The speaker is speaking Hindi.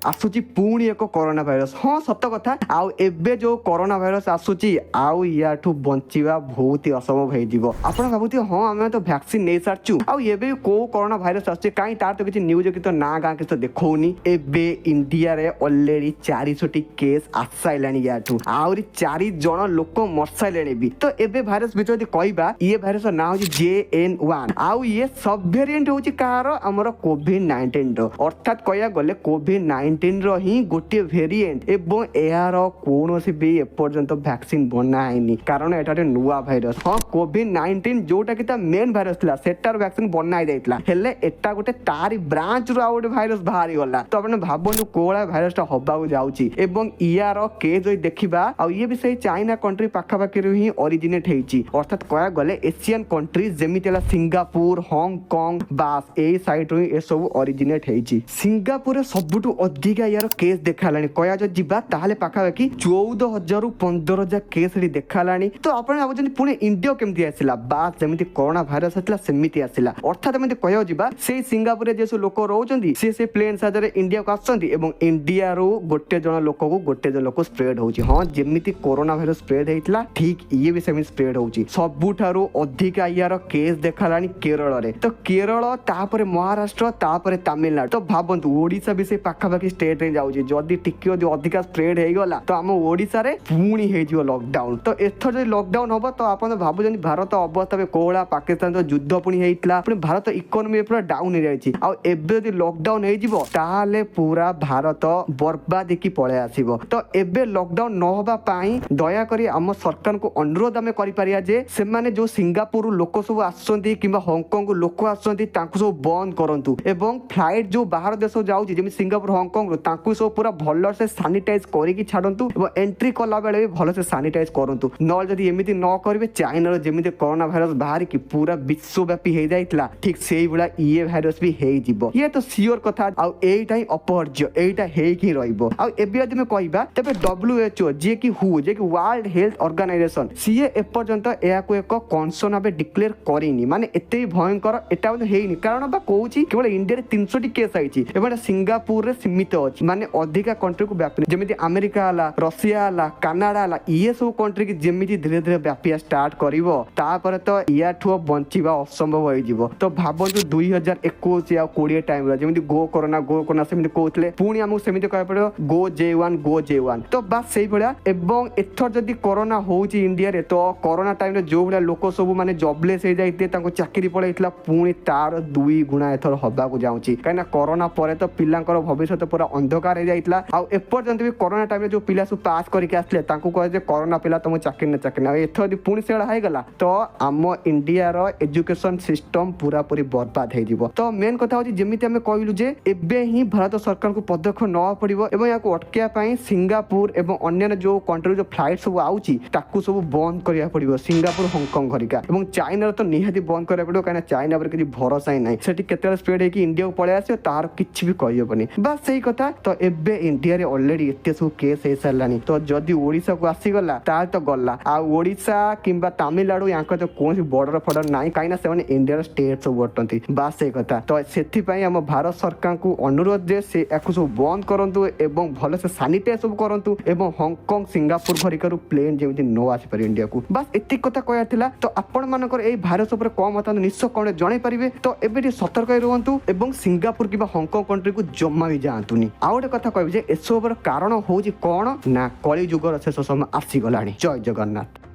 आसुची पुणी एक कोरोना भाइरस। हाँ सत कथा आउ एबे जो कोरोना भाइरस आसुची आउ याठू बंचिबा बहुत ही असंभव हो जिवो। आपण भाबुती हाँ आमे तो वैक्सीन नै सारचू आउ एबे को कोरोना भाइरस आछे काई तार तो किछि न्यूज कि तो ना गां कि तो देखौनी। एबे इंडिया रे ऑलरेडी 400 केस आसाइलानी याठू आउरी 4 जण लोक मरसाइलेनी भी। तो एबे भाइरस बिच जदी कहबा ये भाइरस ना हो JN1 आउ ये सब वेरिएंट होची कार हमर कोविड-19 रो अर्थात कहया गले कोविड-19 रो गोटे भेरिएंट एवं यार कौन भी एपर्यंत वैक्सीन बना है कारण एटारे नुआ भाइरस। हाँ कोविड-19 जोटा कि मेन भाइरस थिला सेटार वैक्सीन बना जाइतला हेले एटा गोटे तारी ब्रांच रो गोटे भाइरस बाहरी गला। तो आपने भाबनु कोला भाइरसटा हबाकू जाउची एवं यार केस जो देखिबा आ ये भी सही चाइना कंट्री पाखापाखि ही ओरिजिनेट हेची अर्थात कया गले एशियन कंट्री जेमितेला सिंगापुर हांगकांग बास ए साइड रो ए सब ओरिजिनेट हेची। सिंगापुर सबुटु अधिका यार केस देखालानी कया जो जिबा ताहले पाखापाखि 14,000 रु 15,000 केस री देखालानी। तो आपण भाबुचन पुणे इंडिया केमती आसिला बास जेमिति कोरोना भाइरस आसिला सेमिति आसिला अर्थात एमति कया जिबा से सिंगापुर जे लोक रहउचंदी से प्लेन साजरे इंडिया को आसचंदी एवं इंडिया रो गोटे जण लोक को गोटे जण लोक स्प्रेड होउची। हां जेमिति कोरोना भाइरस स्प्रेड हेइतला ठीक ये भी सेमि स्प्रेड होउची। सबुठारो अधिका यार केस देखालानी केरल रे। तो केरल तापरे महाराष्ट्र तापरे तमिलनाडु। तो भाबंतु ओडिसा भी से पाखापाखि स्टेट रे जाउची जदी टिके अधिका स्प्रेड हे गला तो हम ओडिसा रे पुणी हे जिवो लॉकडाउन। तो एथर जे लॉकडाउन होबो तो आपण भाबुचन भारत अवस्था में कोला पाकिस्तान तो युद्ध पुणी हेइतला पुणी भारत इकोनॉमी पूरा डाउन हे जायची आ एबे जदी लॉकडाउन हे जिवो ताहाले पूरा भारत बर्बाद की पळे आसीबो। तो एबे लॉकडाउन न होबा पई दया करी हम सरकार को अनुरोध हमें करि परिया जे से माने जो सिंगापुर लोक सब आसंती किबा हांगकांग लोक आसंती तांको सब बंद करंतु एवं फ्लाइट जो बाहर देश जाउची जेमि सिंगापुर हांगकांग तांको सब पूरा भल से सैनिटाइज करिकी छाडंतु एवं एंट्री कला बेले भी भल से सैनिटाइज करंतु न जदी एमिति न करबे चाइना रो जेमिति कोरोना भाइरस बाहर की पूरा विश्वव्यापी हे जाइतला ठीक सेही बुला ये भाइरस भी हे जिवो। ये तो सियोर कथा आ एटा ही अपहर्ज्य एटा हे की रहइबो। आ एबे जदी में कहबा तबे WHO जे की हु जे की वर्ल्ड हेल्थ ऑर्गेनाइजेशन सीए एपर्यंत एया को एक कॉन्सर्न भाबे डिक्लेयर करिनी माने एते भयंकर एटा हेइनी कारण बा कहूची केवल इंडिया रे 300 केस आइची एबे सिंगापुर रे सीमित अछि माने अधिका कंट्री को व्यापी जेमिति अमेरिका आला रशिया आला कनाडा आला ये सब कंट्री की जेमिति धीरे धीरे व्यापिया स्टार्ट करिवो तापर तो याठो बंचिबा असंभव होई जिवो। तो भाबंतु 2021 या 20 टाइम रे जेमिति गो कोरोना सेमिति कहउतले पुणी हमहु सेमिति कहय पड़ो गो J1 तो बस सेही भलिया एवं एथर जदी कोरोना होउची इंडिया रे तो कोरोना टाइम रे जो भलिया लोक सब माने जॉबलेस हे जाइते तांको चाकरी पळैतला पुणी तार 2 गुणा एथर हबाकू जाउची काइना कोरोना परे तो पिलांकर भविष्य पूरा अंधकार हे जाइतला आ एपर्यंत भी कोरोना टाइम रे जो पिला सब पास करके आसले तांको कहे जे कोरोना पिला तुम चाकरी ना एथर जदी पुणी सेडा हाई गला तो आम इंडिया रो एजुकेशन सिस्टम पूरा पूरी बर्बाद हे जिवो। तो मेन कथा होची जेमिति हमें कहलु जे एबे ही भारत सरकार को पदक्षेप न पड़िबो एवं याको अटकिया पई सिंगापुर एवं अन्य जो कंट्री जो फ्लाइट सब आउची ताकू सब बंद करिया पड़िबो सिंगापुर हांगकांग घरिका एवं चाइना तो निहाती बंद करिया पड़िबो काना चाइना पर किछि भरोसा ही नै सेठी केते स्प्रेड हे कि इंडिया को पळे आसे तार किछि भी कहियोबनी बस सही कथा। तो एबे इंडिया रे ऑलरेडी एते सब केस हे सरलानी तो जदी ओडिसा को आसी गला तार तो गला आ ओडिसा किंबा तमिलनाडु यांक तो कोन बॉर्डर फॉर्डर नाही काइना सेवन इंडिया स्टेट सब बटंती बस सही कथा। तो सेठी पई हम भारत सरकार को अनुरोध जे से एको सब बंद करंतु एवं भल से सैनिटाइज सब करंतु एवं हांगकांग सिंगापुर भरिकर प्लेन जेमिति नो आसी पर इंडिया को बस एति कथा कहया थिला। तो आपण मानकर ए भाइरस ऊपर कम मत निश्चय कोन जणाई परिबे तो एबे सतर्क रहंतु एवं सिंगापुर किबा हांगकांग कंट्री को जम्मा भी जांतुनी। आ गोटे कथा कहबे जे एसोबर कारण होउची कोन ना कली जुगर शेष समय आसी गलानी। जय जगन्नाथ।